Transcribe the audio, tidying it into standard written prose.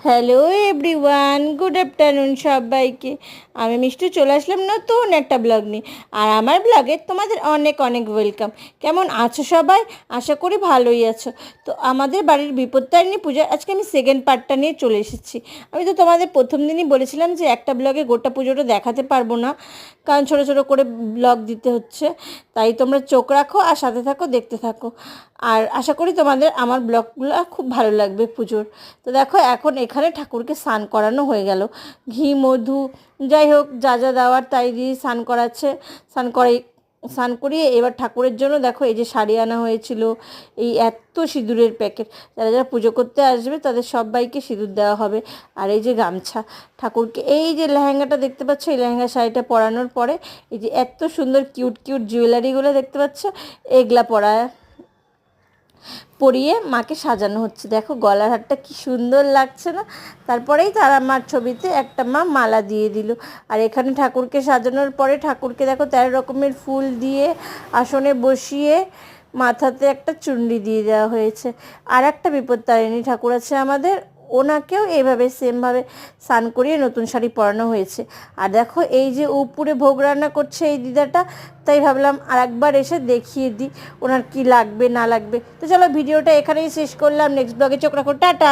Hello everyone, good afternoon সবাইকে। আমি মিষ্টি চলে আসলাম নতুন একটা ব্লগ নিয়ে। আর আমার ব্লগে তোমাদের অনেক অনেক ওয়েলকাম। কেমন আছো সবাই? আশা করি ভালোই আছো। তো আমাদের বাড়ির বিপত্তারিণী পূজা আজকে আমি সেকেন্ড পার্টটা নিয়ে চলে এসেছি। আমি তো তোমাদের প্রথম দিনই বলেছিলাম যে একটা ব্লগে গোটা পুজোটা দেখাতে পারবো না, কারণ ছোটো ছোটো করে ব্লগ দিতে হচ্ছে। তাই তোমরা চোখ রাখো আর সাথে থাকো, দেখতে থাকো। আর আশা করি তোমাদের আমার ব্লগগুলো খুব ভালো লাগবে পুজোর। তো দেখো, এখন এখানে ঠাকুরকে স্নান করানো হয়ে গেল। ঘি, মধু, যাই হোক যা যা দেওয়ার তাই দিয়ে স্নান করাচ্ছে। স্নান করিয়ে এবার ঠাকুরের জন্য দেখো এই যে শাড়ি আনা হয়েছিল, এই এত সিঁদুরের প্যাকেট। যারা যারা পুজো করতে আসবে তাদের সবাইকে সিঁদুর দেওয়া হবে। আর এই যে গামছা ঠাকুরকে, এই যে লেহেঙ্গাটা দেখতে পাচ্ছ, এই লেহেঙ্গা শাড়িটা পরানোর পরে এই যে এত সুন্দর কিউট কিউট জুয়েলারিগুলো দেখতে পাচ্ছ, এগুলা পরিয়ে মাকে সাজানো হচ্ছে। দেখো গলার হারটা কি সুন্দর লাগছে না? তারপরেই তারা মার ছবিতে একটা মা মালা দিয়ে দিল। আর এখানে ঠাকুরকে সাজানোর পরে ঠাকুরকে দেখো 13 রকমের ফুল দিয়ে আসনে বসিয়ে মাথাতে একটা চুন্ডি দিয়ে দেওয়া হয়েছে। আর একটা বিপত্তারিণী ঠাকুর আছে আমাদের, ওনাকেও এইভাবে সেমভাবে স্নান করিয়ে নতুন শাড়ি পরানো হয়েছে। আর দেখো এই যে উপরে ভোগ রান্না করছে এই দিদাটা, তাই ভাবলাম আর একবার এসে দেখিয়ে দিই ওনার কি লাগবে না লাগবে। তো চলো ভিডিওটা এখানেই শেষ করলাম। নেক্সট ব্লগে চোখ রাখো, টাটা।